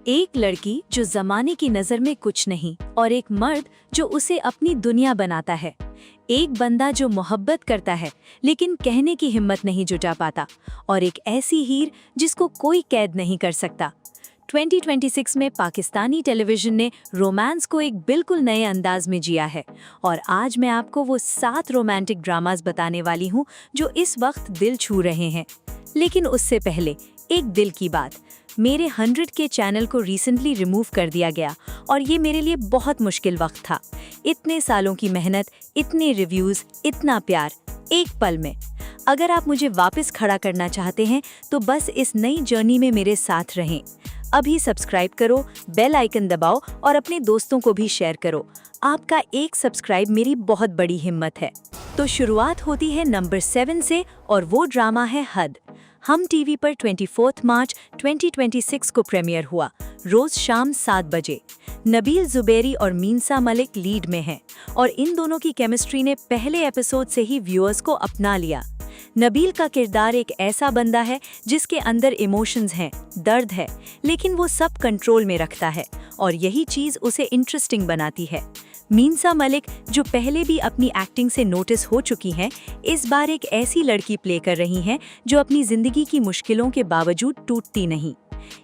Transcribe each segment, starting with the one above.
एक लड़की जो जमाने की नजर में कुछ नहीं और एक मर्द जो उसे अपनी दुनिया बनाता है। एक बंदा जो मोहब्बत करता है लेकिन कहने की हिम्मत नहीं जुटा पाता, और एक ऐसी हीर जिसको कोई कैद नहीं कर सकता। 2026 में पाकिस्तानी टेलीविजन ने रोमांस को एक बिल्कुल नए अंदाज में जिया है, और आज मैं आपको वो 7 रोमांटिक ड्रामास बताने वाली हूँ जो इस वक्त दिल छू रहे हैं। लेकिन उससे पहले एक दिल की बात, मेरे 100 के चैनल को रिसेंटली रिमूव कर दिया गया, और ये मेरे लिए बहुत मुश्किल वक्त था। इतने सालों की मेहनत, इतने रिव्यूज़, इतना प्यार, एक पल में। अगर आप मुझे वापस खड़ा करना चाहते हैं तो बस इस नई जर्नी में मेरे साथ रहें। अभी सब्सक्राइब करो, बेल आइकन दबाओ और अपने दोस्तों को भी शेयर करो। आपका एक सब्सक्राइब मेरी बहुत बड़ी हिम्मत है। तो शुरुआत होती है नंबर 7 से, और वो ड्रामा है हद। हम टीवी पर 24 मार्च 2026 को प्रीमियर हुआ, रोज शाम 7 बजे। नबील जुबैरी और मीनसा मलिक लीड में हैं, और इन दोनों की केमिस्ट्री ने पहले एपिसोड से ही व्यूअर्स को अपना लिया। नबील का किरदार एक ऐसा बंदा है जिसके अंदर इमोशंस हैं, दर्द है, लेकिन वो सब कंट्रोल में रखता है, और यही चीज़ उसे इंटरेस्टिंग बनाती है। मीनसा मलिक, जो पहले भी अपनी एक्टिंग से नोटिस हो चुकी हैं, इस बार एक ऐसी लड़की प्ले कर रही हैं जो अपनी ज़िंदगी की मुश्किलों के बावजूद टूटती नहीं।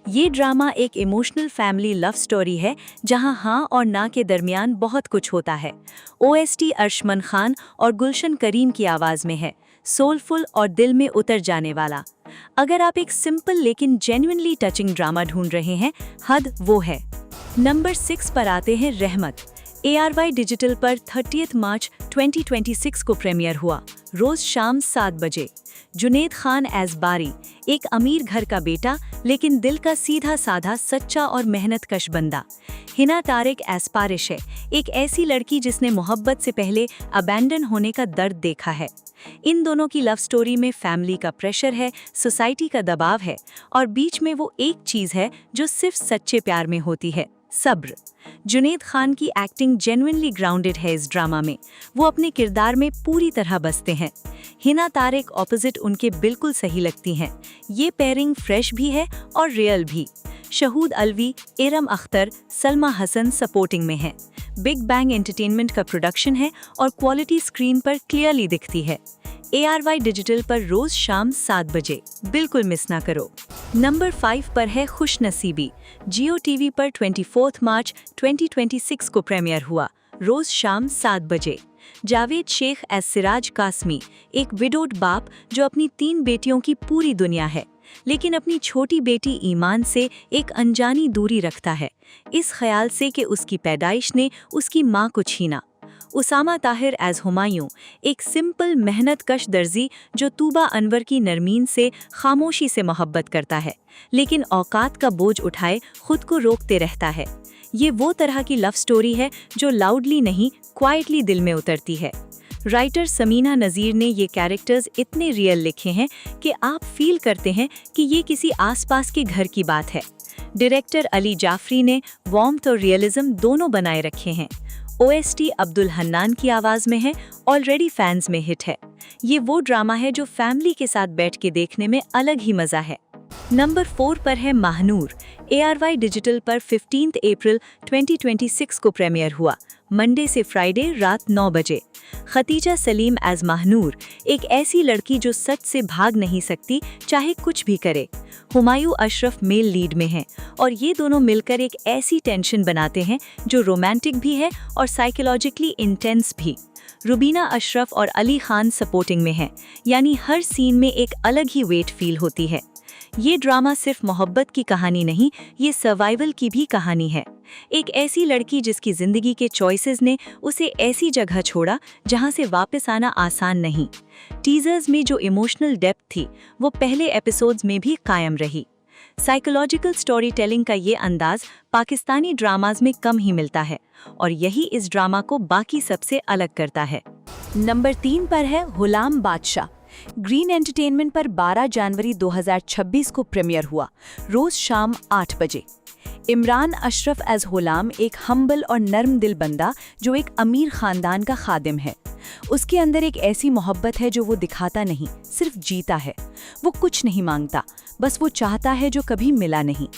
ये ड्रामा एक इमोशनल फैमिली लव स्टोरी है जहां हाँ और ना के दरमियान बहुत कुछ होता है। OST अर्शमन खान और गुलशन करीम की आवाज़ में है, सोलफुल और दिल में उतर जाने वाला। अगर आप एक सिंपल लेकिन जेन्युइनली टचिंग ड्रामा ढूंढ रहे हैं, हद वो है। नंबर 6 पर आते हैं रहमत। ARY डिजिटल पर 30 मार्च 2026 को प्रीमियर हुआ, रोज शाम 7 बजे। जुनैद खान एज बारी, एक अमीर घर का बेटा लेकिन दिल का सीधा साधा, सच्चा और मेहनतकश बंदा। हिना तारिक एज पारिश है, एक ऐसी लड़की जिसने मोहब्बत से पहले अबैंडन होने का दर्द देखा है। इन दोनों की लव स्टोरी में फैमिली का प्रेशर है, सोसाइटी का दबाव है, और बीच में वो एक चीज़ है जो सिर्फ सच्चे प्यार में होती है, सब्र। जुनैद खान की एक्टिंग जेन्युइनली ग्राउंडेड है इस ड्रामा में, वो अपने किरदार में पूरी तरह बसते हैं। हिना तारिक ऑपोजिट उनके बिल्कुल सही लगती हैं। ये पेयरिंग फ्रेश भी है और रियल भी। शहूद अलवी, इरम अख्तर, सलमा हसन सपोर्टिंग में हैं। बिग बैंग एंटरटेनमेंट का प्रोडक्शन है और क्वालिटी स्क्रीन पर क्लियरली दिखती है। ARY डिजिटल पर रोज शाम 7 बजे, बिल्कुल मिस ना करो। नंबर 5 पर है खुशनसीबी। जियो टीवी पर 24 मार्च 2026 को प्रीमियर हुआ, रोज शाम 7 बजे। जावेद शेख एज सिराज कासमी, एक विडोड बाप जो अपनी 3 बेटियों की पूरी दुनिया है, लेकिन अपनी छोटी बेटी ईमान से एक अनजानी दूरी रखता है, इस ख्याल से कि उसकी पैदाइश ने उसकी माँ को छीना। उसामा ताहिर एज हुमायूं, एक सिंपल मेहनतकश दर्जी जो तूबा अनवर की नरमीन से खामोशी से मोहब्बत करता है, लेकिन औकात का बोझ उठाए खुद को रोकते रहता है। ये वो तरह की लव स्टोरी है जो लाउडली नहीं, क्वाइटली दिल में उतरती है। राइटर समीना नज़ीर ने ये कैरेक्टर्स इतने रियल लिखे हैं कि आप फील करते हैं कि ये किसी आसपास के घर की बात है। डायरेक्टर अली जाफरी ने वार्मथ और रियलिज्म दोनों बनाए रखे हैं। OST अब्दुल हन्नान की आवाज़ में है, ऑलरेडी फैंस में हिट है। ये वो ड्रामा है जो फैमिली के साथ बैठ के देखने में अलग ही मज़ा है। नंबर 4 पर है महानूर। ARY डिजिटल पर 15 अप्रैल 2026 को प्रीमियर हुआ, मंडे से फ्राइडे रात 9 बजे। खतीजा सलीम एज महानूर, एक ऐसी लड़की जो सच से भाग नहीं सकती चाहे कुछ भी करे। हुमायूं अशरफ मेल लीड में हैं, और ये दोनों मिलकर एक ऐसी टेंशन बनाते हैं जो रोमांटिक भी है और साइकोलॉजिकली इंटेंस भी। रुबीना अशरफ और अली खान सपोर्टिंग में हैं, यानी हर सीन में एक अलग ही वेट फील होती है। ये ड्रामा सिर्फ मोहब्बत की कहानी नहीं, ये सर्वाइवल की भी कहानी है। एक ऐसी लड़की जिसकी जिंदगी के चॉइसेस ने उसे ऐसी जगह छोड़ा जहां से वापस आना आसान नहीं। टीजर्स में जो इमोशनल डेप्थ थी वो पहले एपिसोड्स में भी कायम रही। साइकोलॉजिकल स्टोरी टेलिंग का ये अंदाज पाकिस्तानी ड्रामाज में कम ही मिलता है, और यही इस ड्रामा को बाकी सबसे अलग करता है। नंबर 3 पर है गुलाम बादशाह। ग्रीन एंटरटेनमेंट पर 12 जनवरी 2026 को प्रीमियर हुआ, रोज शाम 8 बजे। इमरान अशरफ एज गुलाम, एक हम्बल और नर्म दिल बंदा जो एक अमीर खानदान का खादिम है। उसके अंदर एक ऐसी मोहब्बत है जो वो दिखाता नहीं, सिर्फ जीता है। वो कुछ नहीं मांगता, बस वो चाहता है जो कभी मिला नहीं।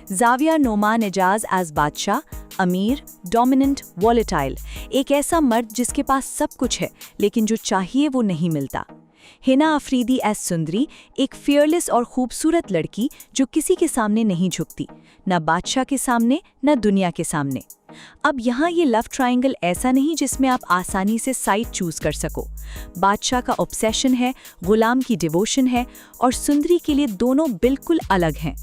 जाविया नोमान एजाज एज बादशाह, अमीर, डोमिनेंट, वॉलेटाइल, एक ऐसा मर्द जिसके पास सब कुछ है लेकिन जो चाहिए वो नहीं मिलता। हिना अफरीदी एज सुंदरी, एक फियरलेस और खूबसूरत लड़की जो किसी के सामने नहीं झुकती, न बादशाह के सामने न दुनिया के सामने। अब यहाँ ये लव ट्रायंगल ऐसा नहीं जिसमें आप आसानी से साइड चूज कर सको। बादशाह का ऑब्सेशन है, गुलाम की डिवोशन है, और सुंदरी के लिए दोनों बिल्कुल अलग हैं।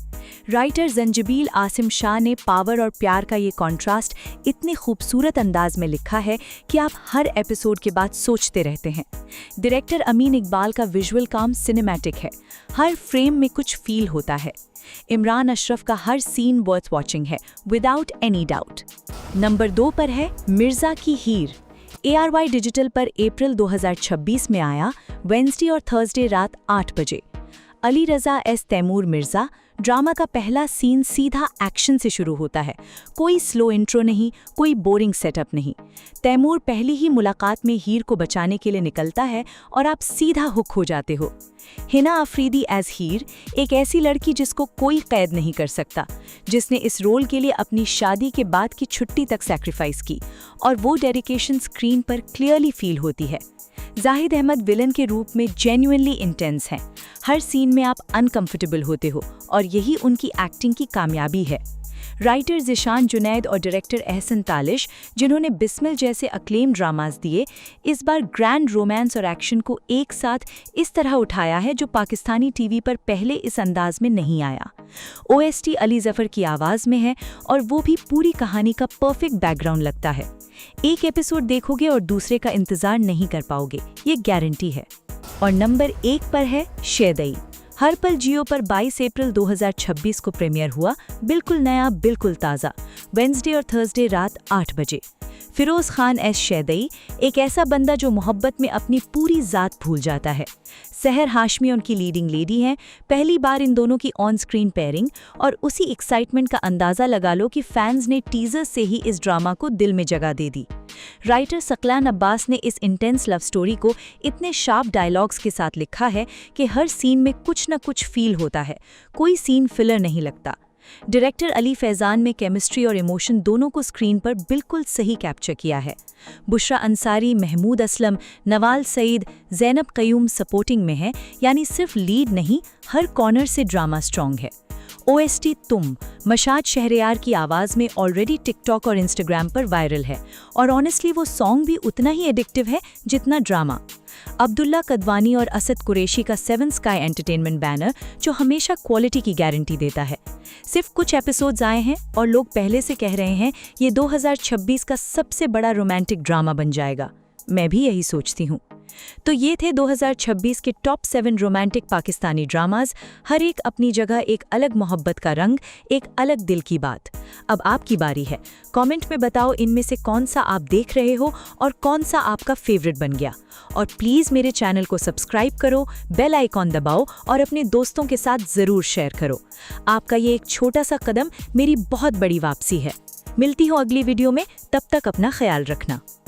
राइटर जंजबील आसिम शाह ने पावर और प्यार का ये कॉन्ट्रास्ट इतने खूबसूरत अंदाज में लिखा है कि आप हर एपिसोड के बाद सोचते रहते हैं। डायरेक्टर अमीन इकबाल का विजुअल काम सिनेमैटिक है, हर फ्रेम में कुछ फील होता है। इमरान अशरफ का हर सीन वर्थ वॉचिंग है, विदाउट एनी डाउट। नंबर 2 पर है मिर्जा की हीर। ARY डिजिटल पर अप्रैल 2026 में आया, वेडनेसडे और थर्सडे रात 8 बजे। अली रजा एस तैमूर मिर्जा। ड्रामा का पहला सीन सीधा एक्शन से शुरू होता है, कोई स्लो इंट्रो नहीं, कोई बोरिंग सेटअप नहीं। तैमूर पहली ही मुलाकात में हीर को बचाने के लिए निकलता है और आप सीधा हुक हो जाते हो। हिना अफरीदी एज हीर, एक ऐसी लड़की जिसको कोई कैद नहीं कर सकता, जिसने इस रोल के लिए अपनी शादी के बाद की छुट्टी तक सैक्रिफाइस की, और वो डेडिकेशन स्क्रीन पर क्लियरली फील होती है। जाहिद अहमद विलन के रूप में जेन्युइनली इंटेंस हैं, हर सीन में आप अनकंफर्टेबल होते हो, और यही उनकी एक्टिंग की कामयाबी है। राइटर ज़िशान जुनैद और डायरेक्टर एहसन तालिश, जिन्होंने बिस्मिल जैसे अक्लेम ड्रामास दिए, इस बार ग्रैंड रोमांस और एक्शन को एक साथ इस तरह उठाया है जो पाकिस्तानी टीवी पर पहले इस अंदाज में नहीं आया। OST अली ज़फ़र की आवाज़ में है, और वो भी पूरी कहानी का परफेक्ट बैकग्राउंड लगता है। एक एपिसोड देखोगे और दूसरे का इंतज़ार नहीं कर पाओगे, ये गारंटी है। और नंबर 1 पर है शेदई। हर पल जियो पर 22 अप्रैल 2026 को प्रीमियर हुआ, बिल्कुल नया, बिल्कुल ताज़ा, वेडनेसडे और थर्सडे रात 8 बजे। फिरोज़ खान एस शेदई, एक ऐसा बंदा जो मोहब्बत में अपनी पूरी ज़ात भूल जाता है। सहर हाशमी उनकी लीडिंग लेडी हैं, पहली बार इन दोनों की ऑन स्क्रीन पेयरिंग, और उसी एक्साइटमेंट का अंदाज़ा लगा लो कि फैंस ने टीजर से ही इस ड्रामा को दिल में जगह दे दी। राइटर सकलान अब्बास ने इस इंटेंस लव स्टोरी को इतने शार्प डायलॉग्स के साथ लिखा है कि हर सीन में कुछ न कुछ फील होता है, कोई सीन फिलर नहीं लगता। डायरेक्टर अली फैज़ान में केमिस्ट्री और इमोशन दोनों को स्क्रीन पर बिल्कुल सही कैप्चर किया है। बुशरा अंसारी, महमूद असलम, नवाल सईद, ज़ैनब क़य्यूम सपोर्टिंग में है, यानी सिर्फ लीड नहीं, हर कॉर्नर से ड्रामा स्ट्रॉन्ग है। OST तुम, मशाद शहरयार की आवाज़ में ऑलरेडी टिकटॉक और इंस्टाग्राम पर वायरल है, और ऑनेस्टली वो सॉन्ग भी उतना ही एडिक्टिव है जितना ड्रामा। अब्दुल्ला कदवानी और असद कुरैशी का 7 स्काई एंटरटेनमेंट बैनर, जो हमेशा क्वालिटी की गारंटी देता है। सिर्फ कुछ एपिसोड्स आए हैं और लोग पहले से कह रहे हैं ये 2026 का सबसे बड़ा रोमांटिक ड्रामा बन जाएगा। मैं भी यही सोचती हूँ। तो ये थे 2026 के टॉप 7 रोमांटिक पाकिस्तानी ड्रामाज, हर एक अपनी जगह एक अलग मोहब्बत का रंग, एक अलग दिल की बात। अब आपकी बारी है, कमेंट में बताओ इनमें से कौन सा आप देख रहे हो और कौन सा आपका फेवरेट बन गया। और प्लीज़ मेरे चैनल को सब्सक्राइब करो, बेल आइकॉन दबाओ और अपने दोस्तों के साथ ज़रूर शेयर करो। आपका ये एक छोटा सा कदम मेरी बहुत बड़ी वापसी है। मिलती हूँ अगली वीडियो में, तब तक अपना ख्याल रखना।